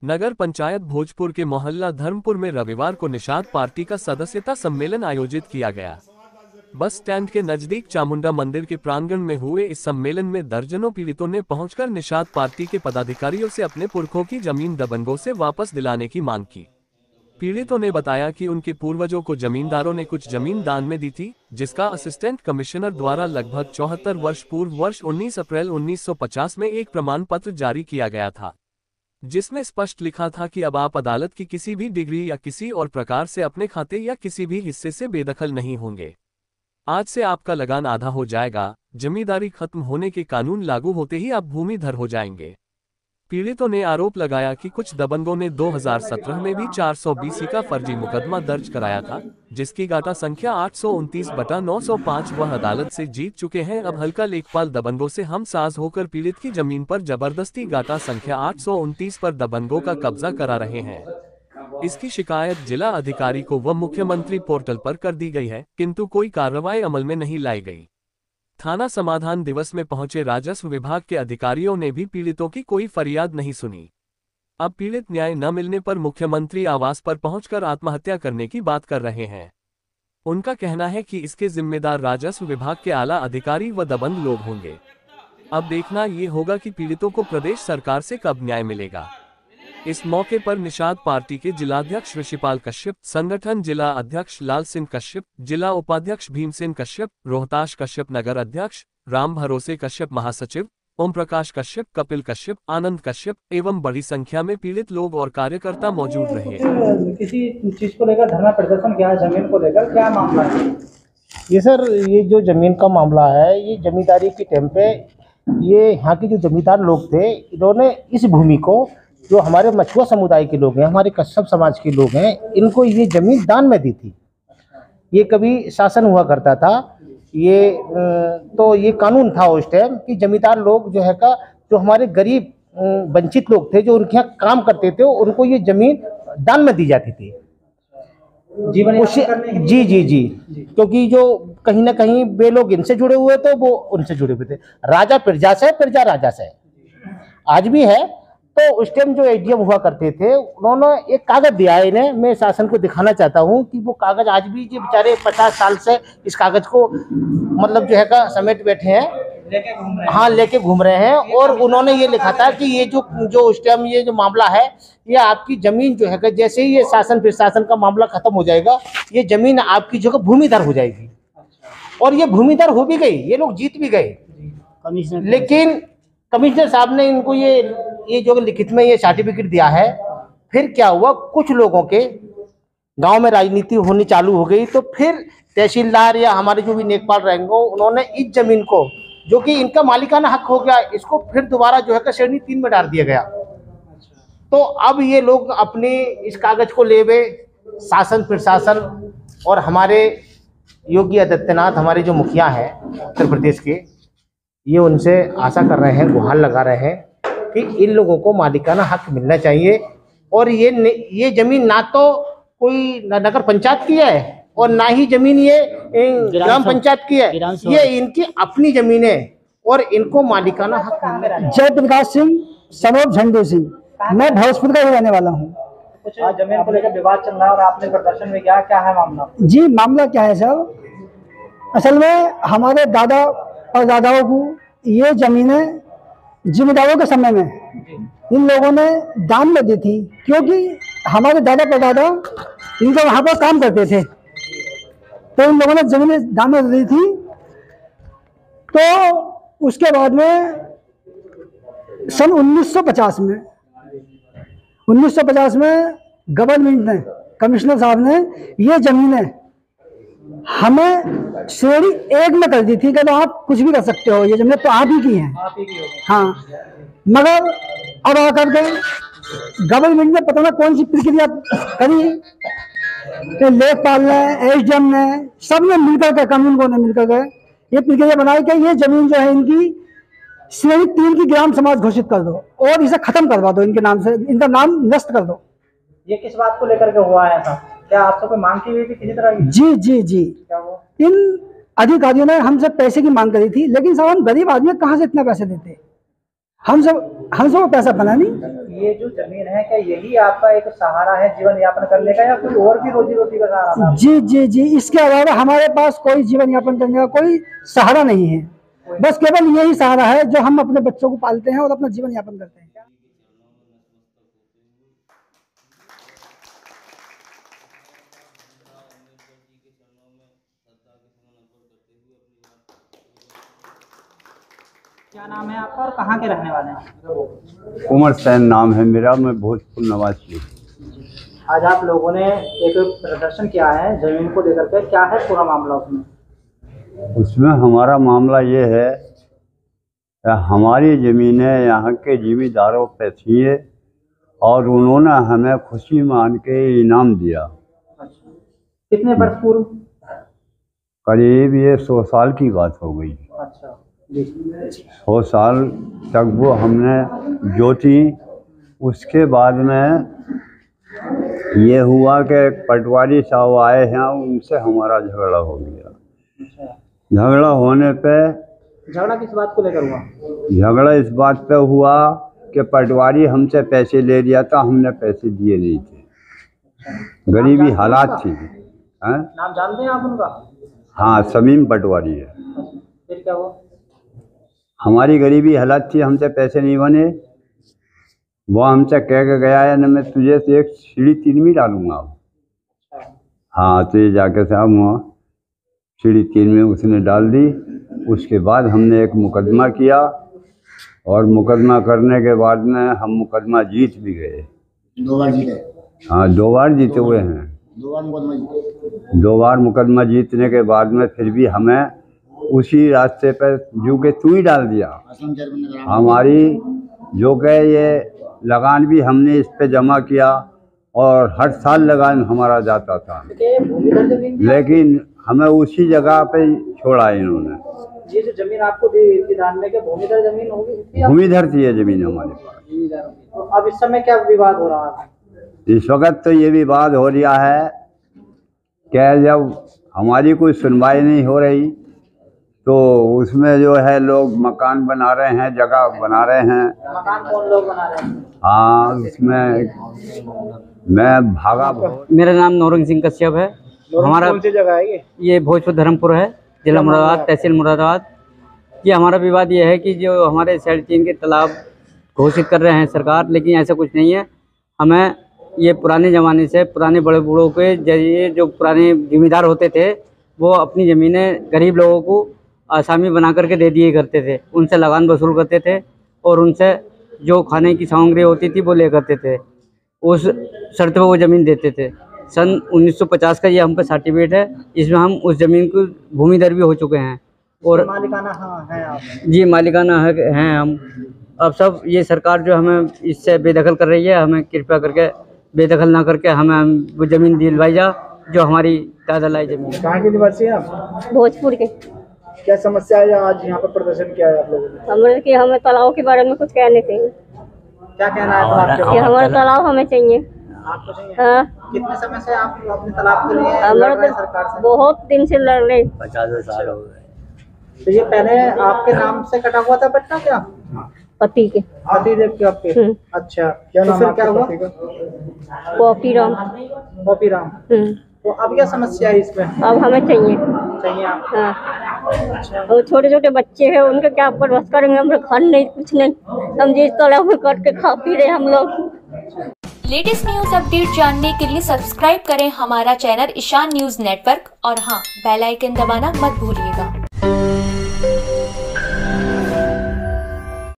नगर पंचायत भोजपुर के मोहल्ला धर्मपुर में रविवार को निषाद पार्टी का सदस्यता सम्मेलन आयोजित किया गया। बस स्टैंड के नजदीक चामुंडा मंदिर के प्रांगण में हुए इस सम्मेलन में दर्जनों पीड़ितों ने पहुंचकर निषाद पार्टी के पदाधिकारियों से अपने पुरखों की जमीन दबंगों से वापस दिलाने की मांग की। पीड़ितों ने बताया कि उनके पूर्वजों को जमींदारों ने कुछ जमीन दान में दी थी, जिसका असिस्टेंट कमिश्नर द्वारा लगभग 74 वर्ष पूर्व वर्ष 19 अप्रैल 1950 में एक प्रमाण पत्र जारी किया गया था, जिसमें स्पष्ट लिखा था कि अब आप अदालत की किसी भी डिग्री या किसी और प्रकार से अपने खाते या किसी भी हिस्से से बेदखल नहीं होंगे। आज से आपका लगान आधा हो जाएगा। जमींदारी खत्म होने के कानून लागू होते ही आप भूमिधर हो जाएंगे। पीड़ितों ने आरोप लगाया कि कुछ दबंगों ने 2017 में भी 420 का फर्जी मुकदमा दर्ज कराया था, जिसकी गाटा संख्या 829/905 वह अदालत से जीत चुके हैं। अब हल्का लेखपाल दबंगों से हम साज होकर पीड़ित की जमीन पर जबरदस्ती गाटा संख्या 829 पर दबंगों का कब्जा करा रहे हैं। इसकी शिकायत जिला अधिकारी को व मुख्यमंत्री पोर्टल पर कर दी गई है, किंतु कोई कार्रवाई अमल में नहीं लाई गई। थाना समाधान दिवस में पहुंचे राजस्व विभाग के अधिकारियों ने भी पीड़ितों की कोई फरियाद नहीं सुनी। अब पीड़ित न्याय न मिलने पर मुख्यमंत्री आवास पर पहुंचकर आत्महत्या करने की बात कर रहे हैं। उनका कहना है कि इसके जिम्मेदार राजस्व विभाग के आला अधिकारी व दबंग लोग होंगे। अब देखना ये होगा कि पीड़ितों को प्रदेश सरकार से कब न्याय मिलेगा। इस मौके पर निषाद पार्टी के जिलाध्यक्ष ऋषिपाल कश्यप, संगठन जिला अध्यक्ष लाल सिंह कश्यप, जिला उपाध्यक्ष भीमसेन कश्यप, रोहताश कश्यप नगर अध्यक्ष, राम भरोसे कश्यप महासचिव, ओम प्रकाश कश्यप, कपिल कश्यप, आनंद कश्यप एवं बड़ी संख्या में पीड़ित लोग और कार्यकर्ता मौजूद रहे। किसी चीज को लेकर धरना प्रदर्शन किया है, जमीन को लेकर क्या मामला है? ये सर, ये जो जमीन का मामला है, ये जमींदारी के टाइम पे ये यहाँ के जो जमींदार लोग थे, इन्होंने इस भूमि को, जो हमारे मछुआ समुदाय के लोग हैं, हमारे कश्यप समाज के लोग हैं, इनको ये जमीन दान में दी थी। ये कभी शासन हुआ करता था, ये तो ये कानून था उस टाइम कि जमींदार लोग जो है का, जो हमारे गरीब वंचित लोग थे, जो उनके यहाँ काम करते थे, उनको ये जमीन दान में दी जाती थी जीवन जी जी जी, क्योंकि जो कहीं ना कहीं वे लोग इनसे जुड़े हुए थे, वो उनसे जुड़े हुए थे। राजा प्रजा से, प्रजा राजा से, आज भी है। तो उस टाइम जो एडीएम हुआ करते थे, उन्होंने एक कागज दिया है इन्हें। मैं शासन को दिखाना चाहता हूँ कि वो कागज आज भी, जो बेचारे 50 साल से इस कागज को मतलब जो है का समेट बैठे हैं, लेके घूम रहे हैं। और उन्होंने ये लिखा था कि ये जो उस टाइम ये जो मामला है, ये आपकी जमीन जो है, जैसे ही ये शासन प्रशासन का मामला खत्म हो जाएगा, ये जमीन आपकी जगह भूमिधर हो जाएगी। और ये भूमिधर हो भी गई, ये लोग जीत भी गए। लेकिन कमिश्नर साहब ने इनको ये जो लिखित में ये सर्टिफिकेट दिया है। फिर क्या हुआ, कुछ लोगों के गांव में राजनीति होनी चालू हो गई, तो फिर तहसीलदार या हमारे जो भी लेखपाल रहेंगे, उन्होंने इस जमीन को, जो कि इनका मालिकाना हक हो गया, इसको फिर दोबारा जो है श्रेणी 3 में डाल दिया गया। तो अब ये लोग अपने इस कागज को ले हुए शासन प्रशासन और हमारे योगी आदित्यनाथ, हमारे जो मुखिया हैं उत्तर प्रदेश के, ये उनसे आशा कर रहे हैं, गुहार लगा रहे हैं कि इन लोगों को मालिकाना हक मिलना चाहिए। और ये जमीन ना तो कोई नगर पंचायत की है और ना ही जमीन ये ग्राम पंचायत की है, ये इनकी अपनी जमीन है और इनको मालिकाना हक मिलना चाहिए। जय प्रकाश सिंह, सनोज झंडू सिंह, मैं भोजपुर का ही रहने वाला हूँ। कुछ जमीन को लेकर विवाद चल रहा है और आपने प्रदर्शन में क्या है मामला? जी, मामला क्या है सर, असल में हमारे दादा परदादाओं को ये जमीनें जिम्मेदारों के समय में इन लोगों ने दान में दी थी, क्योंकि हमारे दादा परदादा इनका वहाँ पर काम करते थे, तो इन लोगों ने जमीनें दान में दी थी। तो उसके बाद में सन 1950 में गवर्नमेंट ने, कमिश्नर साहब ने ये जमीनें हमें श्रेणी 1 में कर दी थी कि तो आप कुछ भी कर सकते हो, ये जमीनें तो आप ही की हैं। हाँ, मगर अब आकर के गवर्नमेंट ने पता ना कौन सी प्रक्रिया करी, लेखपाल ने, एसडीएम ने, सब ने मिलकर के, कानून ने मिलकर के ये प्रक्रिया बनाई कि ये जमीन जो है इनकी श्रेणी 3 की ग्राम समाज घोषित कर दो और इसे खत्म करवा दो, इनके नाम से, इनका नाम नष्ट कर दो। ये किस बात को लेकर के हुआ है ऐसा? क्या आपसे कोई मांग की हुई थी किसी तरह की? जी जी जी, क्या हुआ? इन अधिकारियों ने हमसे पैसे की मांग करी थी, लेकिन साहब हम गरीब आदमी कहाँ से इतना पैसे देते। हम सब पैसा बना नहीं। ये जो जमीन है क्या यही आपका एक सहारा है जीवन यापन करने का, या कोई और भी रोजी रोटी का सहारा था? जी जी जी, इसके अलावा हमारे पास कोई जीवन यापन करने का कोई सहारा नहीं है। बस केवल यही सहारा है जो हम अपने बच्चों को पालते हैं और अपना जीवन यापन करते हैं। क्या नाम है आपका और कहाँ के रहने वाले हैं? उमर सैन नाम है मेरा, मैं भोजपुर नवासी। आज आप लोगों ने एक प्रदर्शन किया है जमीन को लेकर के, क्या है पूरा मामला उसमें? उसमें हमारा मामला ये है, हमारी ज़मीनें यहाँ के जिम्मेदारों पे थी और उन्होंने हमें खुशी मान के इनाम दिया। अच्छा, कितने वर्ष पूर्व? करीब ये 100 साल की बात हो गई। अच्छा जी। 100 साल तक वो हमने जोती। उसके बाद में ये हुआ कि पटवारी साहब आए हैं, उनसे हमारा झगड़ा हो गया। अच्छा, झगड़ा होने पे, झगड़ा किस बात को लेकर हुआ? झगड़ा इस बात पे हुआ कि पटवारी हमसे पैसे ले लिया था, हमने पैसे दिए नहीं थे। गरीबी हालात थी। हैं? नाम जानते हैं आप उनका? हाँ, शमीम पटवारी है। फिर क्या हुआ? हमारी गरीबी हालात थी, हमसे पैसे नहीं बने। वो हमसे कह के गया है न, मैं तुझे से एक सीढ़ी 3 में डालूंगा। हाँ, तो ये जाके साहब वहाँ सीढ़ी 3 में उसने डाल दी। उसके बाद हमने एक मुकदमा किया और मुकदमा करने के बाद में हम मुकदमा जीत भी गए। 2 बार जीते? हाँ, 2 बार जीते हुए हैं। 2 बार मुकदमा जीते? 2 बार मुकदमा जीतने के बाद में फिर भी हमें उसी रास्ते पर जो कि तू ही डाल दिया। असलम चेयरमैन ने कहा हमारी जो कि ये लगान भी हमने इस पे जमा किया और हर साल लगान हमारा जाता था, लेकिन हमें उसी जगह पे छोड़ा इन्होंने। ये जो जमीन आपको दी दान में, क्या भूमिधर जमीन होगी? भूमिधर थी ये जमीन हमारे पास। तो अब इस समय क्या विवाद हो रहा है? इस वक्त तो ये विवाद हो रहा है कि जब हमारी कोई सुनवाई नहीं हो रही तो उसमें जो है लोग मकान बना रहे हैं, जगह बना रहे हैं। मकान कौन लोग बना रहे हैं? हाँ, उसमें मैं भागा बहुत। मेरा नाम नौरंग सिंह कश्यप है। हमारा कौन सी जगह है ये भोजपुर धर्मपुर है, जिला मुरादाबाद, तहसील मुरादाबाद। ये हमारा विवाद ये है कि जो हमारे साइड 3 के तालाब घोषित कर रहे हैं सरकार, लेकिन ऐसा कुछ नहीं है। हमें ये पुराने ज़माने से, पुराने बड़े बूढ़ों के जरिए जो पुराने जिम्मेदार होते थे वो अपनी ज़मीनें गरीब लोगों को आसामी बना करके दे दिए करते थे। उनसे लगान वसूल करते थे और उनसे जो खाने की सामग्री होती थी वो ले करते थे। उस शर्त पर वो ज़मीन देते थे। सन 1950 का ये हम पे सर्टिफिकेट है, इसमें हम उस ज़मीन को भूमिधर भी हो चुके हैं और मालिकाना हाँ है आप? जी, मालिकाना हैं हम। अब सब ये सरकार जो हमें इससे बेदखल कर रही है, हमें कृपया करके बेदखल ना करके हमें वो ज़मीन दिलवाई जा जो हमारी दादा लाई ज़मीन। कहाँ के निवासी हैं आप? भोजपुर के। क्या समस्या है आज यहाँ पर प्रदर्शन किया है आप लोगों ने? हमें तालाब के बारे में कुछ कहने चाहिए। क्या कहना है तालाब के कि बारे में? हमारा तालाब हमें चाहिए। आपको चाहिए? हाँ, कितने समय से आप अपने तालाब के लिए लड़ हमारा रहे हैं सरकार से? बहुत दिन से लड़ रहे। 50 साल हो गए। तो ये पहले आपके नाम से कटा हुआ था पट्टा क्या? पति के। पति देव के आपके? अच्छा, तो फिर क्या हुआ? पॉपी राम। पॉपी राम। तो अब क्या समस्या है इसमें? अब हमें चाहिए। चाहिए आप? हाँ, और छोटे छोटे बच्चे हैं, उनका क्या परवरिश करेंगे? हमारे घर नहीं, कुछ नहीं। हम जिस तालाब में कट के खा पी रहे हम लोग। लेटेस्ट न्यूज अपडेट जानने के लिए सब्सक्राइब करें हमारा चैनल ईशान न्यूज नेटवर्क और हाँ, बेल आइकन दबाना मत भूलिएगा।